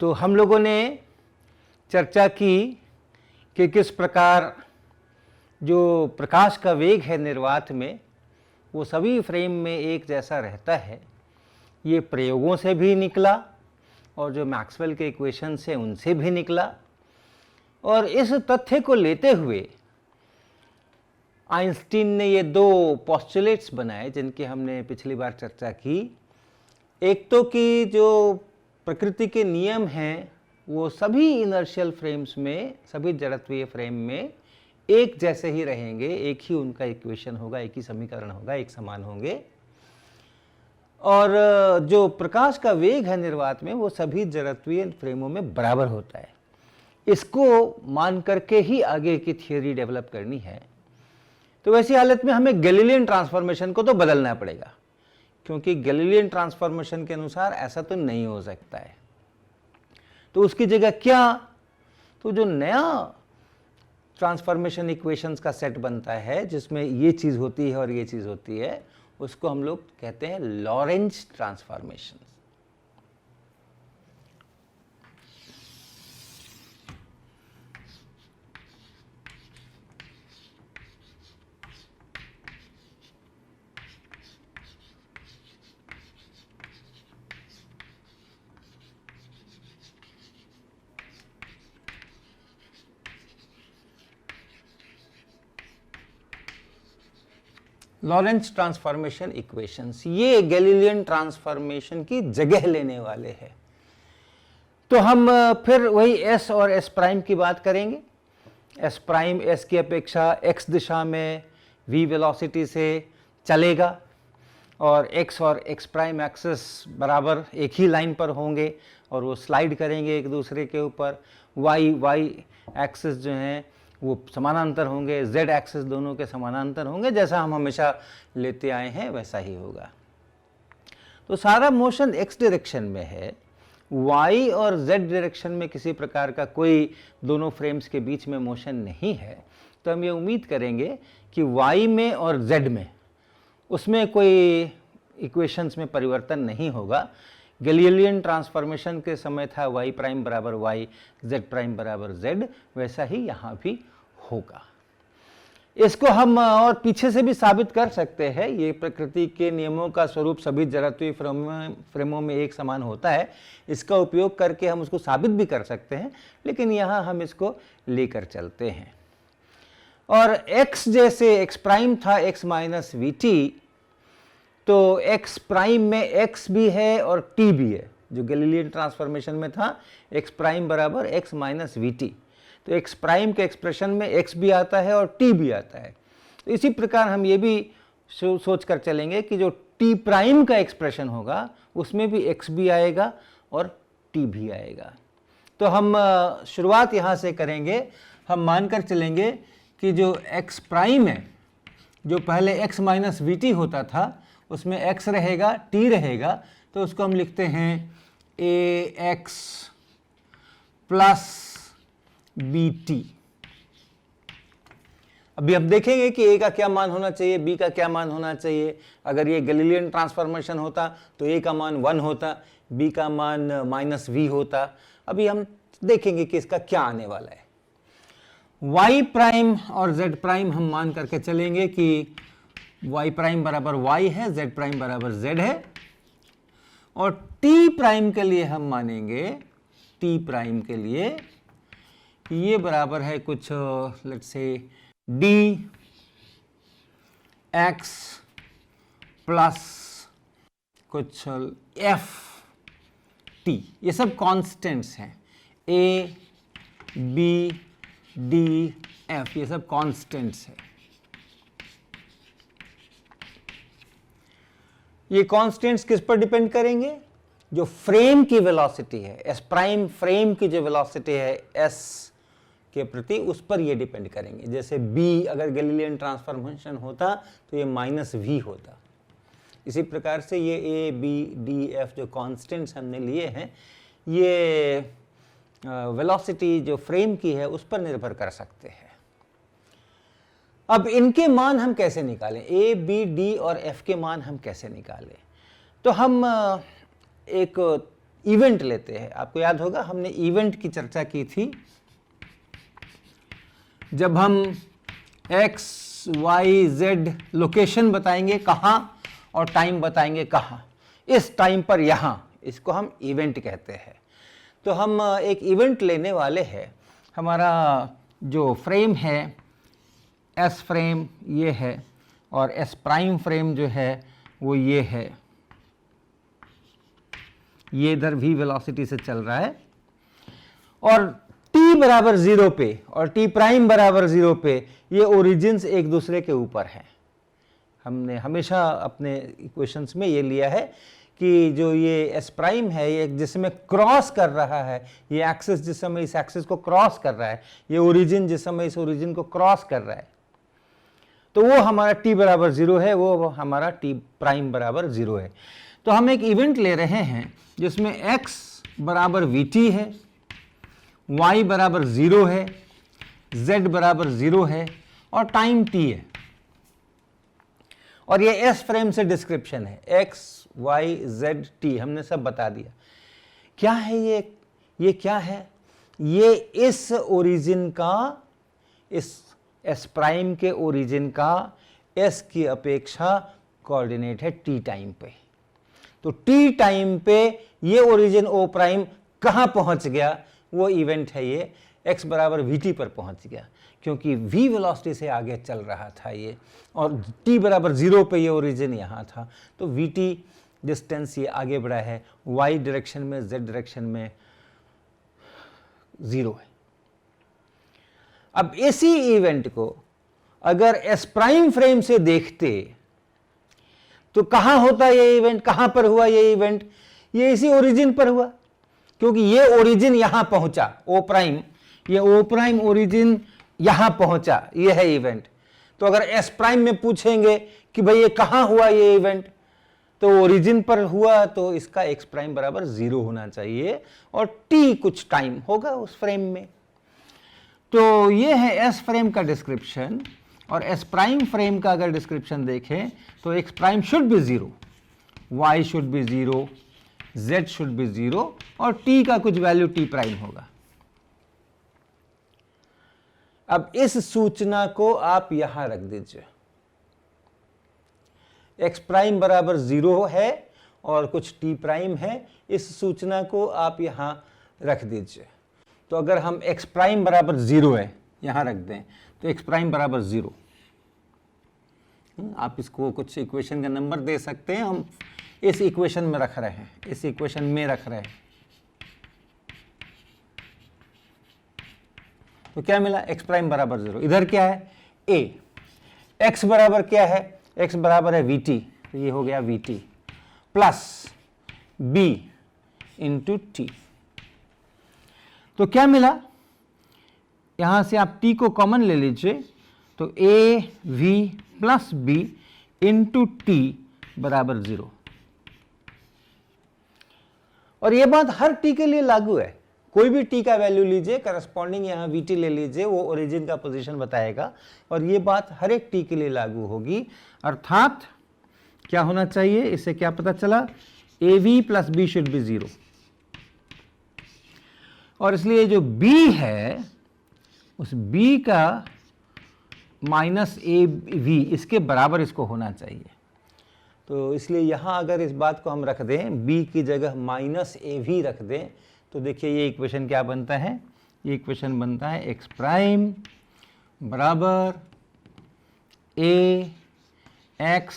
तो हम लोगों ने चर्चा की कि किस प्रकार जो प्रकाश का वेग है निर्वात में वो सभी फ्रेम में एक जैसा रहता है। ये प्रयोगों से भी निकला और जो मैक्सवेल के इक्वेशंस हैं उनसे भी निकला, और इस तथ्य को लेते हुए आइंस्टीन ने ये दो पोस्टुलेट्स बनाए जिनकी हमने पिछली बार चर्चा की। एक तो कि जो प्रकृति के नियम हैं वो सभी इनर्शियल फ्रेम्स में, सभी जड़त्वीय फ्रेम में एक जैसे ही रहेंगे, एक ही उनका इक्वेशन होगा, एक ही समीकरण होगा, एक समान होंगे। और जो प्रकाश का वेग है निर्वात में वो सभी जड़त्वीय फ्रेमों में बराबर होता है। इसको मान करके ही आगे की थियोरी डेवलप करनी है। तो वैसी हालत में हमें गैलीलियन ट्रांसफॉर्मेशन को तो बदलना पड़ेगा, क्योंकि गैलीलियन ट्रांसफॉर्मेशन के अनुसार ऐसा तो नहीं हो सकता है। तो उसकी जगह क्या, तो जो नया ट्रांसफॉर्मेशन इक्वेशंस का सेट बनता है जिसमें ये चीज़ होती है और ये चीज़ होती है, उसको हम लोग कहते हैं Lorentz transformation. Lorentz transformation equations ये गैलीलियन ट्रांसफॉर्मेशन की जगह लेने वाले हैं। तो हम फिर वही एस और एस प्राइम की बात करेंगे। एस प्राइम एस की अपेक्षा एक्स दिशा में वी वेलोसिटी से चलेगा और एक्स और एक्स प्राइम एक्सिस बराबर एक ही लाइन पर होंगे और वो स्लाइड करेंगे एक दूसरे के ऊपर। वाई एक्सिस जो हैं वो समानांतर होंगे, जेड एक्सिस दोनों के समानांतर होंगे, जैसा हम हमेशा लेते आए हैं वैसा ही होगा। तो सारा मोशन एक्स डायरेक्शन में है, वाई और जेड डायरेक्शन में किसी प्रकार का कोई दोनों फ्रेम्स के बीच में मोशन नहीं है। तो हम ये उम्मीद करेंगे कि वाई में और जेड में उसमें कोई इक्वेशंस में परिवर्तन नहीं होगा। गैलीलियन ट्रांसफॉर्मेशन के समय था वाई प्राइम बराबर वाई, जेड प्राइम बराबर जेड, वैसा ही यहाँ भी होगा। इसको हम और पीछे से भी साबित कर सकते हैं। ये प्रकृति के नियमों का स्वरूप सभी जड़त्वीय फ्रेमों में एक समान होता है। इसका उपयोग करके हम उसको साबित भी कर सकते हैं, लेकिन यहाँ हम इसको लेकर चलते हैं। और x जैसे x प्राइम था x माइनस वी टी, तो x प्राइम में x भी है और t भी है। जो गैलीलियन ट्रांसफॉर्मेशन में था x प्राइम बराबर x माइनस वी टी, तो x प्राइम के एक्सप्रेशन में x भी आता है और t भी आता है। तो इसी प्रकार हम ये भी सोच कर चलेंगे कि जो t प्राइम का एक्सप्रेशन होगा उसमें भी x भी आएगा और t भी आएगा। तो हम शुरुआत यहाँ से करेंगे। हम मानकर चलेंगे कि जो x प्राइम है, जो पहले x माइनस वी टी होता था, उसमें x रहेगा, t रहेगा, तो उसको हम लिखते हैं ax प्लस bt। अभी हम देखेंगे कि a का क्या मान होना चाहिए, b का क्या मान होना चाहिए। अगर ये गैलीलियन ट्रांसफॉर्मेशन होता तो a का मान 1 होता, b का मान माइनस v होता। अभी हम देखेंगे कि इसका क्या आने वाला है। y प्राइम और z प्राइम हम मान करके चलेंगे कि y प्राइम बराबर y है, z प्राइम बराबर z है, और t प्राइम के लिए हम मानेंगे, t प्राइम के लिए कि ये बराबर है कुछ let's say D X plus कुछ एफ टी। ये सब कांस्टेंट्स हैं, ए बी डी एफ, ये सब कांस्टेंट्स हैं। ये कांस्टेंट्स किस पर डिपेंड करेंगे? जो फ्रेम की वेलोसिटी है, एस प्राइम फ्रेम की जो वेलोसिटी है एस के प्रति, उस पर ये डिपेंड करेंगे। जैसे b अगर गैलीलियन ट्रांसफॉर्मेशन होता तो ये माइनस v होता। इसी प्रकार से ये a b d f जो कांस्टेंट्स हमने लिए हैं, ये वेलोसिटी जो फ्रेम की है उस पर निर्भर कर सकते हैं। अब इनके मान हम कैसे निकालें? a b d और f के मान हम कैसे निकालें? तो हम एक इवेंट लेते हैं। आपको याद होगा हमने इवेंट की चर्चा की थी जब हम x, y, z लोकेशन बताएंगे कहाँ और टाइम बताएंगे कहाँ, इस टाइम पर यहाँ, इसको हम इवेंट कहते हैं। तो हम एक इवेंट लेने वाले हैं। हमारा जो फ्रेम है एस फ्रेम ये है और एस प्राइम फ्रेम जो है वो ये है, ये इधर v वेलोसिटी से चल रहा है और t बराबर 0 पे और t प्राइम बराबर 0 पे ये ओरिजिन्स एक दूसरे के ऊपर हैं। हमने हमेशा अपने इक्वेशंस में ये लिया है कि जो ये एस प्राइम है ये जिसमें क्रॉस कर रहा है, ये एक्सिस जिस समय इस एक्सिस को क्रॉस कर रहा है, ये ओरिजिन जिस समय इस ओरिजिन को क्रॉस कर रहा है, तो वो हमारा t बराबर 0 है, वो हमारा t प्राइम बराबर 0 है। तो हम एक इवेंट ले रहे हैं जिसमें x बराबर vt है, y बराबर 0 है, z बराबर 0 है और टाइम t है। और ये एस फ्रेम से डिस्क्रिप्शन है, x, y, z, t हमने सब बता दिया। क्या है ये क्या है? ये इस ओरिजिन का, इस एस प्राइम के ओरिजिन का एस की अपेक्षा कोऑर्डिनेट है टी टाइम पे। तो टी टाइम पे ये ओरिजिन ओ प्राइम कहाँ पहुंच गया, वो इवेंट है ये x बराबर vt पर पहुंच गया, क्योंकि v वेलोसिटी से आगे चल रहा था ये और t बराबर 0 पे ये ओरिजिन यहाँ था। तो vt डिस्टेंस ये आगे बढ़ा है, y डायरेक्शन में, z डायरेक्शन में 0 है। अब इसी इवेंट को अगर एस प्राइम फ्रेम से देखते तो कहां होता ये इवेंट, कहां पर हुआ ये इवेंट? ये इसी ओरिजिन पर हुआ, क्योंकि ये ओरिजिन यहां पहुंचा ओ प्राइम, ये ओ प्राइम ओरिजिन यहां पहुंचा, ये है इवेंट। तो अगर एस प्राइम में पूछेंगे कि भाई ये कहां हुआ ये इवेंट, तो ओरिजिन पर हुआ तो इसका एक्स प्राइम बराबर 0 होना चाहिए और टी कुछ टाइम होगा उस फ्रेम में। तो ये है एस फ्रेम का डिस्क्रिप्शन। और एस प्राइम फ्रेम का अगर डिस्क्रिप्शन देखें तो ex prime should be 0, why should be 0, Z should be 0 और टी का कुछ वैल्यू टी प्राइम होगा। अब इस सूचना को आप यहां रख दीजिए, एक्स प्राइम बराबर 0 है और कुछ टी प्राइम है, इस सूचना को आप यहां रख दीजिए। तो अगर हम एक्स प्राइम बराबर 0 है यहां रख दें तो एक्स प्राइम बराबर 0, आप इसको कुछ इक्वेशन का नंबर दे सकते हैं, हम इस इक्वेशन में रख रहे हैं, इस इक्वेशन में रख रहे हैं। तो क्या मिला? एक्स प्राइम बराबर 0। इधर क्या है? a। एक्स बराबर क्या है? एक्स बराबर है vt, तो ये हो गया vt plus b into T. तो क्या मिला? यहां से आप t को कॉमन ले लीजिए, तो a v plus b into T बराबर 0। और ये बात हर t के लिए लागू है। कोई भी t का वैल्यू लीजिए, करस्पॉन्डिंग यहां vt ले लीजिए, वो ओरिजिन का पोजीशन बताएगा और ये बात हर एक t के लिए लागू होगी। अर्थात क्या होना चाहिए? इससे क्या पता चला? av plus b should be 0। और इसलिए जो b है उस b का माइनस av इसके बराबर इसको होना चाहिए। तो इसलिए यहाँ अगर इस बात को हम रख दें, b की जगह माइनस av रख दें, तो देखिए ये इक्वेशन क्या बनता है? ये इक्वेशन बनता है एक्स प्राइम बराबर a x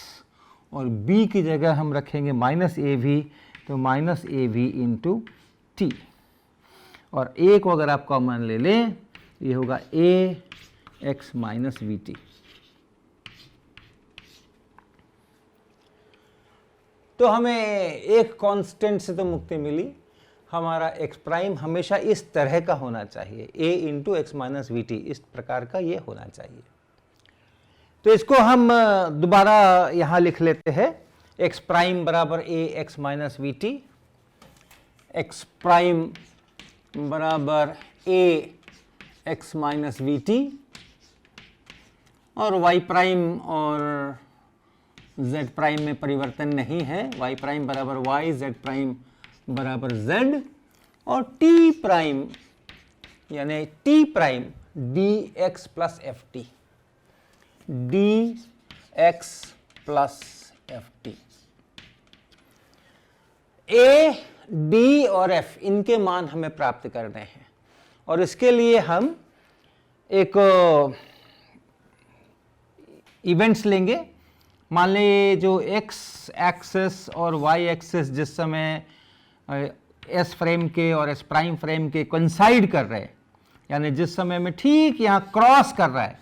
और b की जगह हम रखेंगे माइनस av, तो माइनस av इंटू टी। और a को अगर आप कॉमन ले लें, ये होगा a x minus V T. तो हमें एक कांस्टेंट से तो मुक्ति मिली, हमारा x प्राइम हमेशा इस तरह का होना चाहिए, a into X minus V T, इस प्रकार का ये होना चाहिए। तो इसको हम दोबारा यहाँ लिख लेते हैं, x प्राइम बराबर a x minus V T, x prime बराबर a x minus V T और y प्राइम और z प्राइम में परिवर्तन नहीं है, y प्राइम बराबर y, z प्राइम बराबर z और t प्राइम यानी t prime dx plus F T, dx plus F T. a, d और f इनके मान हमें प्राप्त करने हैं और इसके लिए हम एक इवेंट्स लेंगे। मान लें जो x एक्सेस और y एक्सेस जिस समय s फ्रेम के और s प्राइम फ्रेम के कोइंसाइड कर रहे हैं, यानी जिस समय में ठीक यहाँ क्रॉस कर रहा है,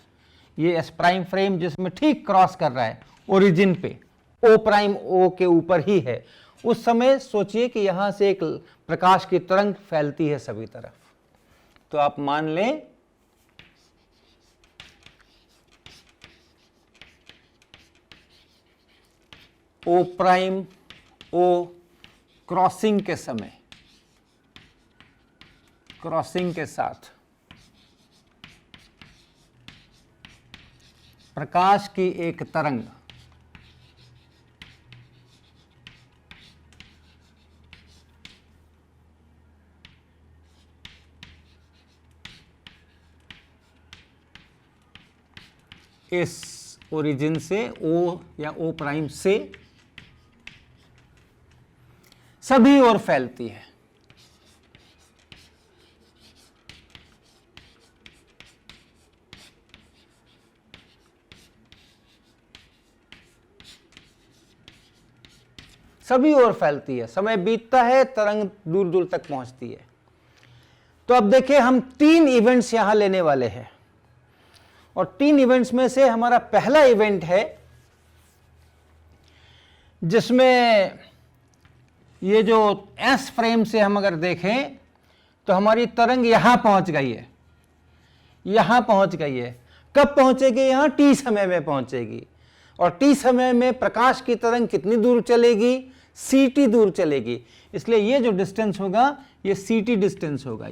ये s प्राइम फ्रेम जिसमें ठीक क्रॉस कर रहा है ओरिजिन पे, o प्राइम o के ऊपर ही है, उस समय सोचिए कि यहाँ से एक प्रकाश की तरंग फैलती है सभी तरफ। तो आप मान लें O प्राइम O क्रॉसिंग के समय, क्रॉसिंग के साथ प्रकाश की एक तरंग इस ओरिजिन से O या O प्राइम से सभी ओर फैलती है। सभी ओर फैलती है, समय बीतता है, तरंग दूर दूर तक पहुंचती है। तो अब देखिए हम 3 इवेंट्स यहां लेने वाले हैं और 3 इवेंट्स में से हमारा पहला इवेंट है जिसमें ये जो S फ्रेम से हम अगर देखें तो हमारी तरंग यहां पहुंच गई है, यहां पहुंच गई है। कब पहुंचेगी? यहां t समय में पहुंचेगी और t समय में प्रकाश की तरंग कितनी दूर चलेगी? ct दूर चलेगी। इसलिए ये जो डिस्टेंस होगा ये ct डिस्टेंस होगा।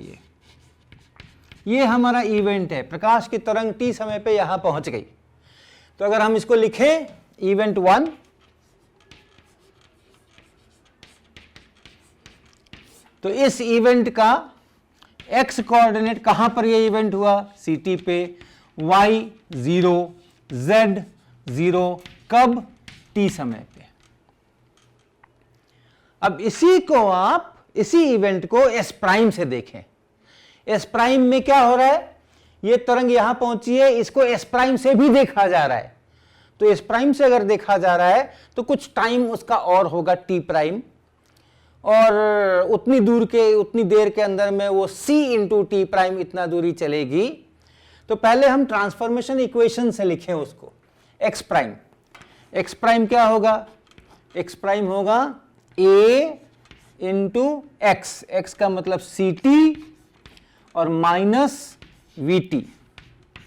ये हमारा इवेंट है, प्रकाश की तरंग t समय पे यहां पहुंच गई। तो अगर हम इसको लिखें इवेंट 1, तो इस इवेंट का x कोऑर्डिनेट कहां पर ये इवेंट हुआ? ct पे, y 0, z 0, कब? t समय पे। अब इसी इवेंट को s प्राइम से देखें। s प्राइम में क्या हो रहा है? ये तरंग यहां पहुंची है, इसको s प्राइम से भी देखा जा रहा है। तो s प्राइम से अगर देखा जा रहा है तो कुछ टाइम उसका और होगा t प्राइम, और उतनी देर के अंदर में वो c इंटू टी प्राइम इतना दूरी चलेगी। तो पहले हम ट्रांसफॉर्मेशन इक्वेशन से लिखें उसको। x प्राइम क्या होगा? x प्राइम होगा a इंटू एक्स, एक्स का मतलब ct और माइनस vt,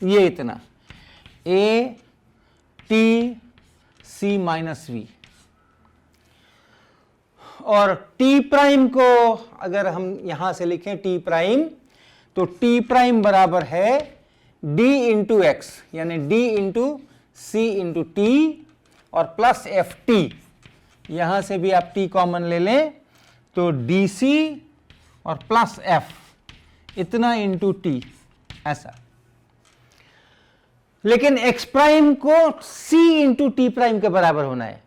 ये इतना a t c minus v। और t प्राइम को अगर हम यहां से लिखें t प्राइम, तो t प्राइम बराबर है d इंटू एक्स यानी d into c into T और प्लस एफ टी। यहां से भी आप t कॉमन ले लें तो dc और प्लस f इतना इंटू t, ऐसा। लेकिन x प्राइम को c इंटू टी प्राइम के बराबर होना है।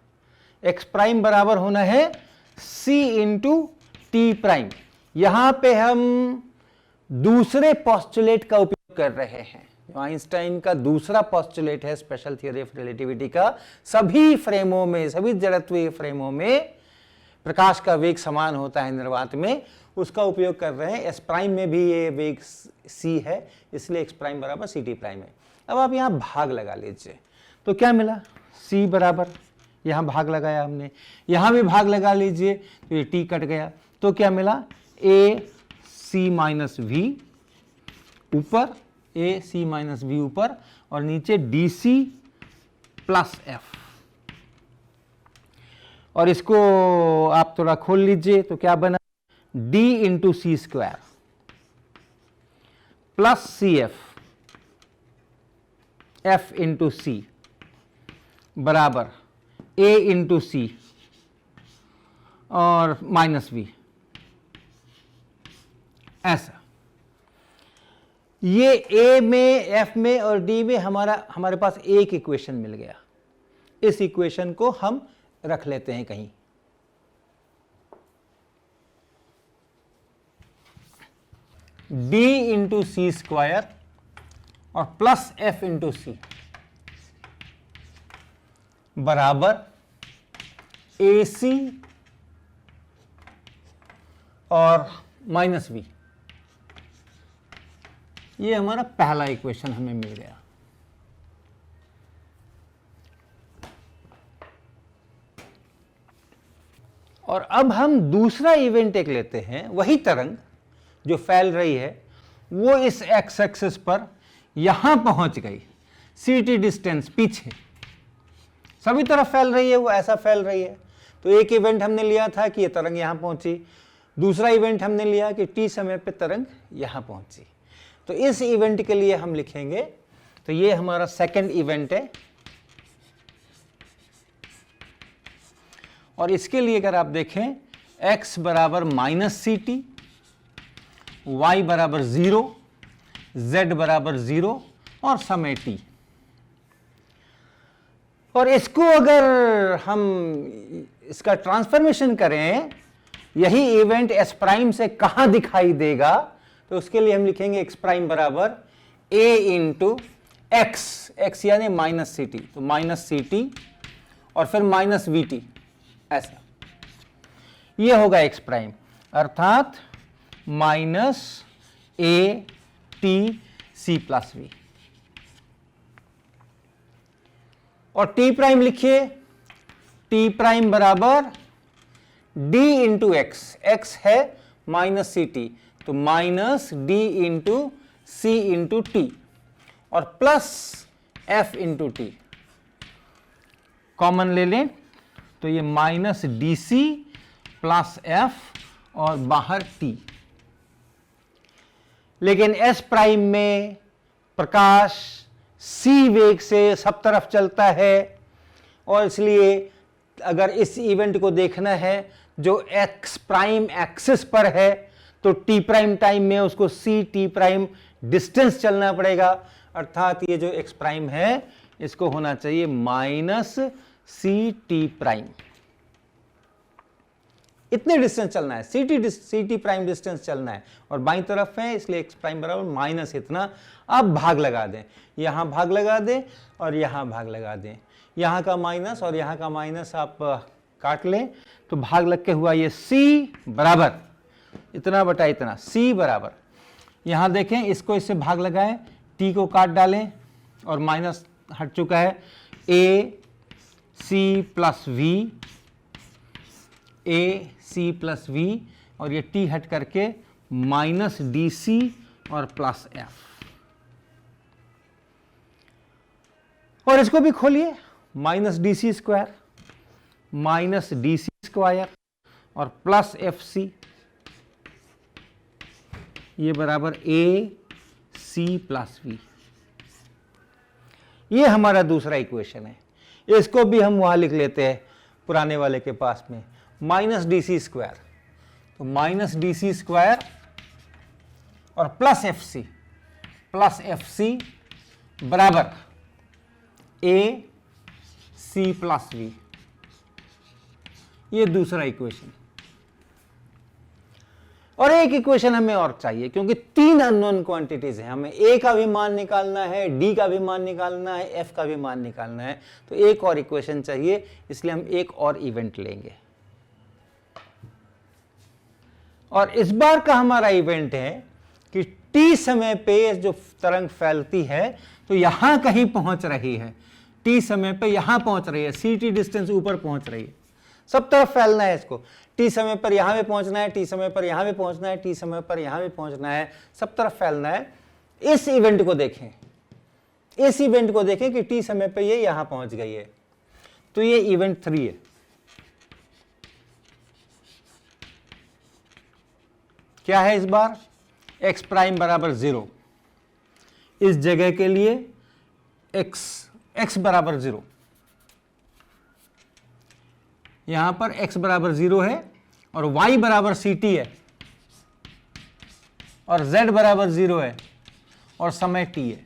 x प्राइम बराबर होना है c इंटू टी प्राइम। यहां पे हम दूसरे पोस्टुलेट का उपयोग कर रहे हैं, आइंस्टाइन का दूसरा पोस्टुलेट है स्पेशल थ्योरी ऑफ रिलेटिविटी का। सभी फ्रेमों में, सभी जड़त्वीय फ्रेमों में प्रकाश का वेग समान होता है निर्वात में, उसका उपयोग कर रहे हैं। s प्राइम में भी ये वेग c है, इसलिए x प्राइम बराबर ct प्राइम है। अब आप यहां भाग लगा लीजिए तो क्या मिला? c बराबर, यहां भाग लगाया हमने, यहां भी भाग लगा लीजिए तो ये t कट गया, तो क्या मिला? a c माइनस v ऊपर, a c माइनस v ऊपर और नीचे dc प्लस f। और इसको आप थोड़ा खोल लीजिए तो क्या बना? d into C square plus C F into C बराबर a इंटू सी और माइनस v। ऐसा। ये ए में, एफ में और डी में हमारे पास एक इक्वेशन मिल गया। इस इक्वेशन को हम रख लेते हैं कहीं। डी इंटू सी स्क्वायर और प्लस एफ इंटू सी बराबर ए सी और माइनस वी। ये हमारा पहला इक्वेशन हमें मिल गया। और अब हम दूसरा इवेंट एक लेते हैं। वही तरंग जो फैल रही है वो इस एक्स एक्सिस पर यहां पहुंच गई, ct डिस्टेंस पीछे सभी तरफ फैल रही है, वो ऐसा फैल रही है। तो एक इवेंट हमने लिया था कि ये तरंग यहां पहुंची, दूसरा इवेंट हमने लिया कि t समय पे तरंग यहां पहुंची। तो इस इवेंट के लिए हम लिखेंगे, तो ये हमारा सेकंड इवेंट है। और इसके लिए अगर आप देखें x बराबर -ct, y बराबर 0, z बराबर 0 और समय t। और इसको अगर हम इसका ट्रांसफॉर्मेशन करें, यही इवेंट s प्राइम से कहां दिखाई देगा, तो उसके लिए हम लिखेंगे x प्राइम बराबर a इंटू x यानी -ct, तो -ct और फिर -vt, ऐसा ये होगा x प्राइम, अर्थात -a_t c + v। और t प्राइम लिखिए, t प्राइम बराबर d इंटू x है -ct, तो -d into c into t और plus f into t। Common ले लें तो ये -dc प्लस f और बाहर t। लेकिन s प्राइम में प्रकाश c वेग से सब तरफ चलता है, और इसलिए अगर इस इवेंट को देखना है जो x प्राइम एक्सिस पर है, तो t प्राइम टाइम में उसको c t प्राइम डिस्टेंस चलना पड़ेगा। अर्थात ये जो x प्राइम है इसको होना चाहिए -ct प्राइम। इतने डिस्टेंस चलना है, ct प्राइम डिस्टेंस चलना है, और बाईं तरफ है इसलिए x प्राइम बराबर माइनस इतना। अब भाग लगा दें, यहां भाग लगा दें और यहां भाग लगा दें, यहां का माइनस और यहां का माइनस आप काट लें, तो भाग लग के हुआ ये c बराबर इतना बटा इतना, c बराबर, यहां देखें इसको इससे भाग लगाएं, t को काट डालें और माइनस हट चुका है, a c प्लस v और ये t हट करके -dc और प्लस f। और इसको भी खोलिए, -dc स्क्वायर -dc स्क्वायर और प्लस fc, ये बराबर a c प्लस v। ये हमारा दूसरा इक्वेशन है। इसको भी हम वहां लिख लेते हैं पुराने वाले के पास में, -dc स्क्वायर, तो -dc स्क्वायर और प्लस fc बराबर a c प्लस v। ये दूसरा इक्वेशन। और एक इक्वेशन हमें और चाहिए, क्योंकि 3 अननोन क्वांटिटीज हैं, हमें a का भी मान निकालना है, d का भी मान निकालना है, f का भी मान निकालना है। तो एक और इक्वेशन चाहिए, इसलिए हम एक और इवेंट लेंगे। और इस बार का हमारा इवेंट है कि t समय पे जो तरंग फैलती है तो यहां कहीं पहुंच रही है, t समय पे यहां पहुंच रही है, ct डिस्टेंस ऊपर पहुंच रही है, सब तरफ फैलना है इसको। t समय पर यहां भी पहुंचना है, t समय पर यहां भी पहुंचना है, t समय पर यहां भी पहुंचना है, सब तरफ फैलना है। इस इवेंट को देखें, इस इवेंट को देखें कि t समय पर ये यहां पहुंच गई है, तो ये इवेंट 3 है। क्या है इस बार? x प्राइम बराबर 0, इस जगह के लिए x बराबर 0, यहां पर x बराबर 0 है और y बराबर ct है। और z बराबर 0 है और समय t है।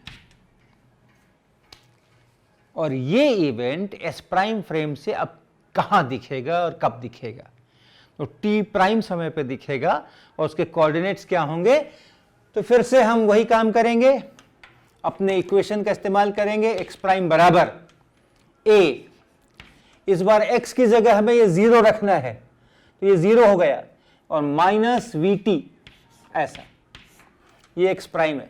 और ये इवेंट s प्राइम फ्रेम से अब कहां दिखेगा और कब दिखेगा? तो t प्राइम समय पे दिखेगा और उसके कोऑर्डिनेट्स क्या होंगे? तो फिर से हम वही काम करेंगे, अपने इक्वेशन का इस्तेमाल करेंगे। x प्राइम बराबर a, इस बार x की जगह हमें ये 0 रखना है, तो ये 0 हो गया, और माइनस vt, ऐसा, ये x प्राइम है।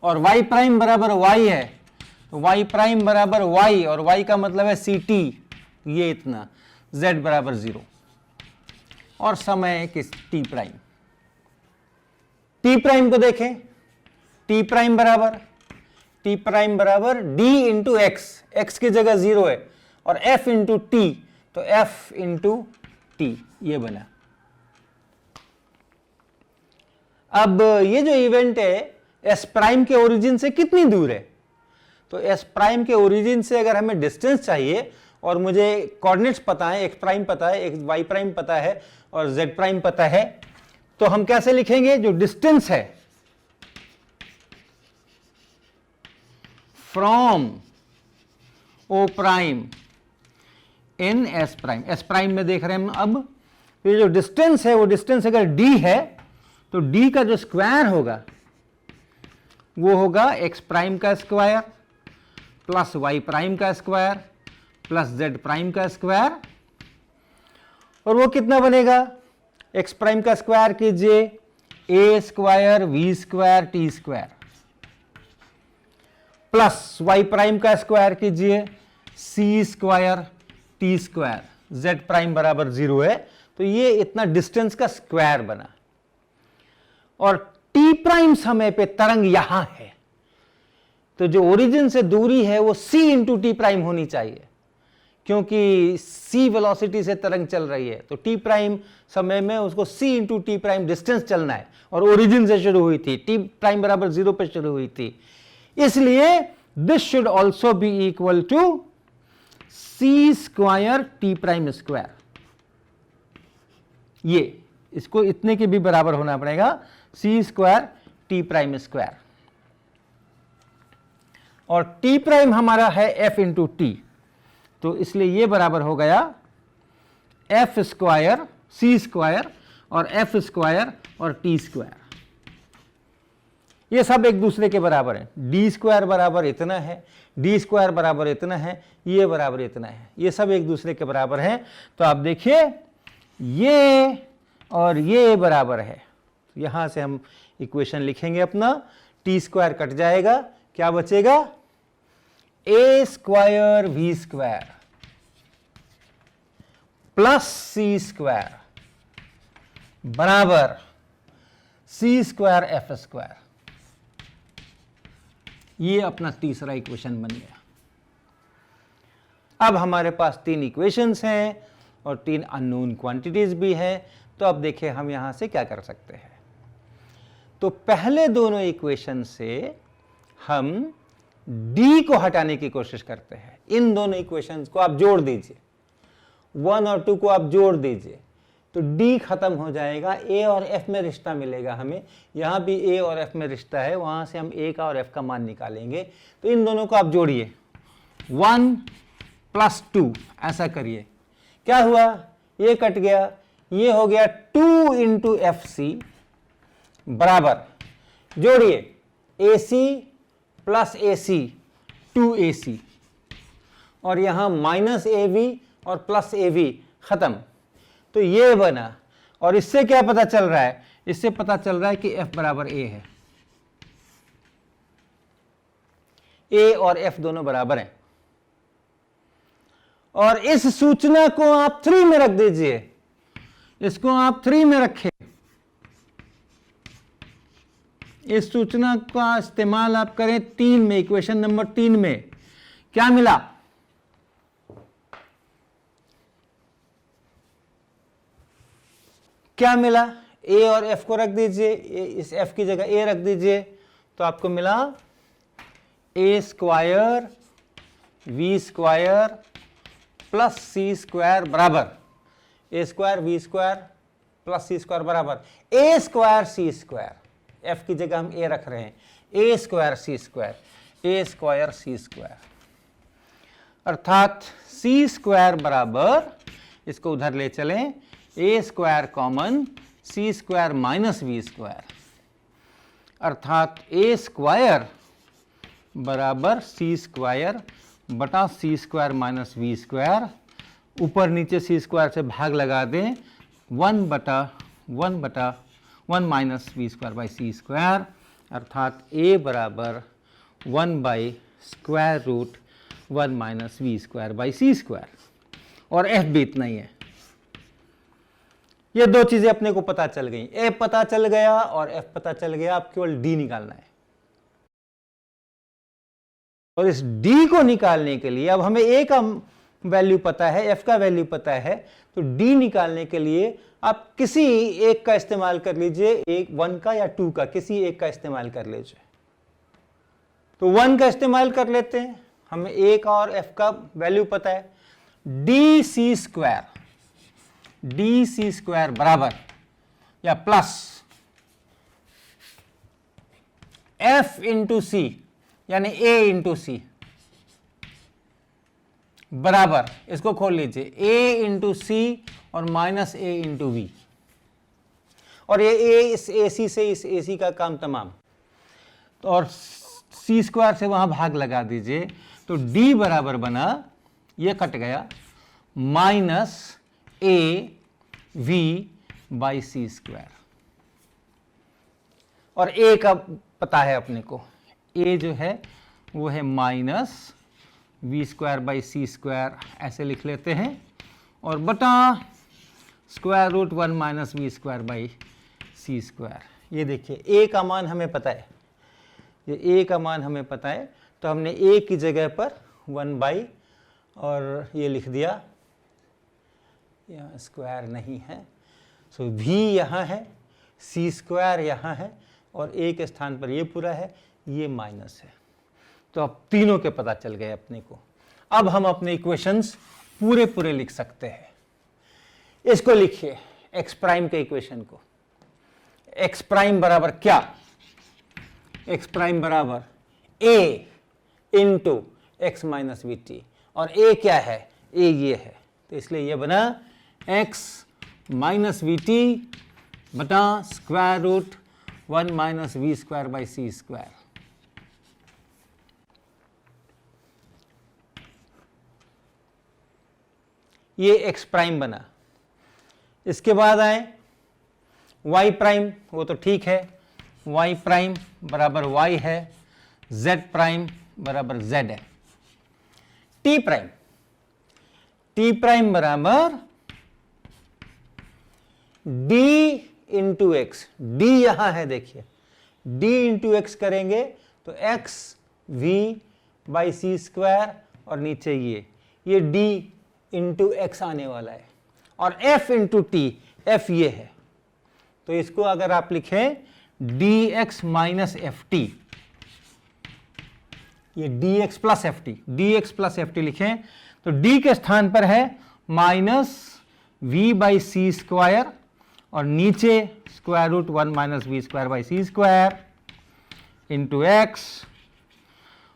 और y प्राइम बराबर y है, तो y प्राइम बराबर y, और y का मतलब है ct, ये इतना, z बराबर 0, और समय है किस? t prime. t प्राइम को देखें, t प्राइम बराबर d इंटू एक्स, एक्स की जगह 0 है, और f इंटू टी, तो f इंटू टी, ये बना। अब ये जो इवेंट है s प्राइम के ओरिजिन से कितनी दूर है? तो s प्राइम के ओरिजिन से अगर हमें डिस्टेंस चाहिए और मुझे कोऑर्डिनेट्स पता है, x प्राइम पता है, y प्राइम पता है और z प्राइम पता है, तो हम कैसे लिखेंगे? जो डिस्टेंस है from o prime in s prime, s prime में देख रहे हैं हम। अब ये जो डिस्टेंस है, वो डिस्टेंस अगर d है, तो d का जो स्क्वायर होगा वो होगा x प्राइम का स्क्वायर प्लस y प्राइम का स्क्वायर प्लस z प्राइम का स्क्वायर, और वो कितना बनेगा? x प्राइम का स्क्वायर कीजिए, a square v square t square, plus y prime का स्क्वायर कीजिए, c square t square, z prime बराबर 0 है, तो ये इतना डिस्टेंस का स्क्वायर बना। और t प्राइम समय पे तरंग यहां है, तो जो ओरिजिन से दूरी है वो c इंटू टी प्राइम होनी चाहिए, क्योंकि c वेलोसिटी से तरंग चल रही है, तो t प्राइम समय में उसको c into T prime distance चलना है, और ओरिजिन से शुरू हुई थी, t प्राइम बराबर 0 पे शुरू हुई थी, इसलिए this should also be equal to c square T prime square. ये इसको इतने के भी बराबर होना पड़ेगा, c square T prime square, और t प्राइम हमारा है f इंटू टी, तो इसलिए ये बराबर हो गया f स्क्वायर c स्क्वायर और f स्क्वायर और t स्क्वायर। ये सब एक दूसरे के बराबर है, d स्क्वायर बराबर इतना है, d स्क्वायर बराबर इतना है, ये बराबर इतना है, ये सब एक दूसरे के बराबर हैं। तो आप देखिए ये और ये बराबर है, यहां से हम इक्वेशन लिखेंगे अपना, टी स्क्वायर कट जाएगा, क्या बचेगा? a square v square plus c square बराबर c स्क्वायर f स्क्वायर। ये अपना तीसरा इक्वेशन बन गया। अब हमारे पास 3 इक्वेशंस हैं और 3 अननोन क्वांटिटीज भी हैं, तो अब देखिए हम यहां से क्या कर सकते हैं। तो पहले दोनों इक्वेशन से हम d को हटाने की कोशिश करते हैं। इन दोनों इक्वेशंस को आप जोड़ दीजिए, 1 और 2 को आप जोड़ दीजिए, तो d खत्म हो जाएगा, a और f में रिश्ता मिलेगा हमें, यहां भी a और f में रिश्ता है, वहां से हम a का और f का मान निकालेंगे। तो इन दोनों को आप जोड़िए, 1 प्लस 2, ऐसा करिए, क्या हुआ? ये कट गया, ये हो गया 2 इंटू एफ सी बराबर, जोड़िए AC प्लस AC 2AC, और यहां माइनस AV और प्लस AV, खत्म। तो ये बना, और इससे क्या पता चल रहा है? इससे पता चल रहा है कि F बराबर A है, A और F दोनों बराबर हैं। और इस सूचना को आप 3 में रख दीजिए, इसको आप 3 में रखें, इस सूचना का इस्तेमाल आप करें 3 में, इक्वेशन नंबर 3 में। क्या मिला? क्या मिला? a और f को रख दीजिए, इस f की जगह a रख दीजिए, तो आपको मिला a square v square plus c square बराबर a square v square plus C square बराबर A square C square, F की जगह हम ए रख रहे हैं, A square C square, A square C square, अर्थात सी स्क्वायर बराबर, इसको उधर ले चलें, A square common C square minus V square, अर्थात ए स्क्वायर बराबर सी स्क्वायर बटा C square minus V square, ऊपर नीचे सी स्क्वायर से भाग लगा दें, 1 minus V square by C square, अर्थात ए बराबर 1 by square root 1 minus V square by C square, और एफ भी इतना ही है। ये दो चीजें अपने को पता चल गई, ए पता चल गया और एफ पता चल गया, अब केवल डी निकालना है। और इस डी को निकालने के लिए अब हमें ए का वैल्यू पता है, एफ का वैल्यू पता है, तो डी निकालने के लिए आप किसी एक का इस्तेमाल कर लीजिए, एक 1 का या 2 का, किसी एक का इस्तेमाल कर लीजिए। तो 1 का इस्तेमाल कर लेते हैं, हमें ए का और एफ का वैल्यू पता है, डी सी स्क्वायर बराबर या प्लस एफ इंटू सी यानी ए इंटू सी बराबर, इसको खोल लीजिए, ए इंटू सी और माइनस ए इंटू वी, और ये ए इस ए सी से इस ए सी का काम तमाम, तो और सी स्क्वायर से वहां भाग लगा दीजिए, तो डी बराबर बना, ये कट गया, minus A V by C square, और ए का पता है अपने को, ए जो है वो है minus V square by C square, ऐसे लिख लेते हैं, और बटा square root 1 minus V square by C square. ये देखिए ए का मान हमें पता है, ये ए का मान हमें पता है, तो हमने ए की जगह पर 1 बाई और ये लिख दिया, यहाँ स्क्वायर नहीं है, सो वी यहाँ है, सी स्क्वायर यहाँ है, और ए के स्थान पर ये पूरा है, ये माइनस है। तो अब तीनों के पता चल गए अपने को। अब हम अपने इक्वेशंस पूरे लिख सकते हैं। इसको लिखिए, एक्स प्राइम के इक्वेशन को, एक्स प्राइम बराबर क्या, एक्स प्राइम बराबर A into X minus V T, और ए क्या है, ए ये है, तो इसलिए ये बना एक्स माइनस वी टी बटा square root 1 minus V square by C square. ये एक्स प्राइम बना। इसके बाद आए वाई प्राइम, वो तो ठीक है, वाई प्राइम बराबर वाई है, जेड प्राइम बराबर जेड है। टी प्राइम बराबर डी इंटू एक्स, डी यहां है देखिए, डी इंटू एक्स करेंगे तो X V by C square, और नीचे ये डी इंटू एक्स आने वाला है, और एफ इंटू टी, एफ ये है, तो इसको अगर आप लिखें D X minus F T, ये D X plus F T, D X plus F T लिखें, तो डी के स्थान पर है minus V by C square, और नीचे square root 1 minus V square by C square into X,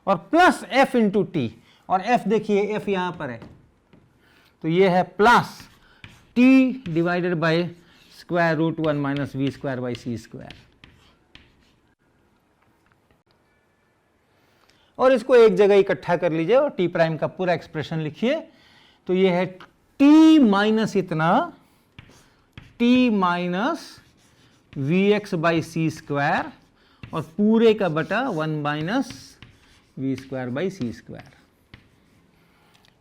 और प्लस एफ इंटू टी, और एफ देखिए एफ यहां पर है, तो ये है plus T divided by square root 1 minus V square by C square. और इसको एक जगह इकट्ठा कर लीजिए और टी प्राइम का पूरा एक्सप्रेशन लिखिए, तो ये है टी माइनस इतना, T minus V X by C square, और पूरे का बटा 1 minus V square by C square.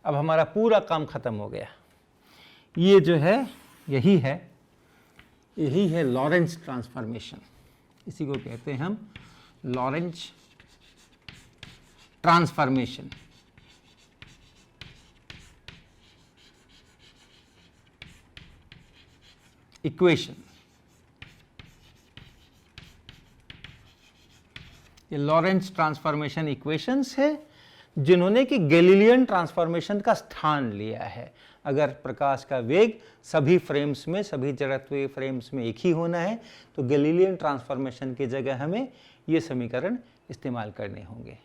अब हमारा पूरा काम खत्म हो गया। ये जो है यही है लॉरेंज ट्रांसफॉर्मेशन, इसी को कहते हैं हम लॉरेंज ट्रांसफॉर्मेशन। इक्वेशन, ये लॉरेंज ट्रांसफॉर्मेशन इक्वेशंस है, जिन्होंने कि गैलीलियन ट्रांसफॉर्मेशन का स्थान लिया है। अगर प्रकाश का वेग सभी फ्रेम्स में, सभी जड़त्वीय फ्रेम्स में एक ही होना है तो गैलीलियन ट्रांसफॉर्मेशन की जगह हमें ये समीकरण इस्तेमाल करने होंगे।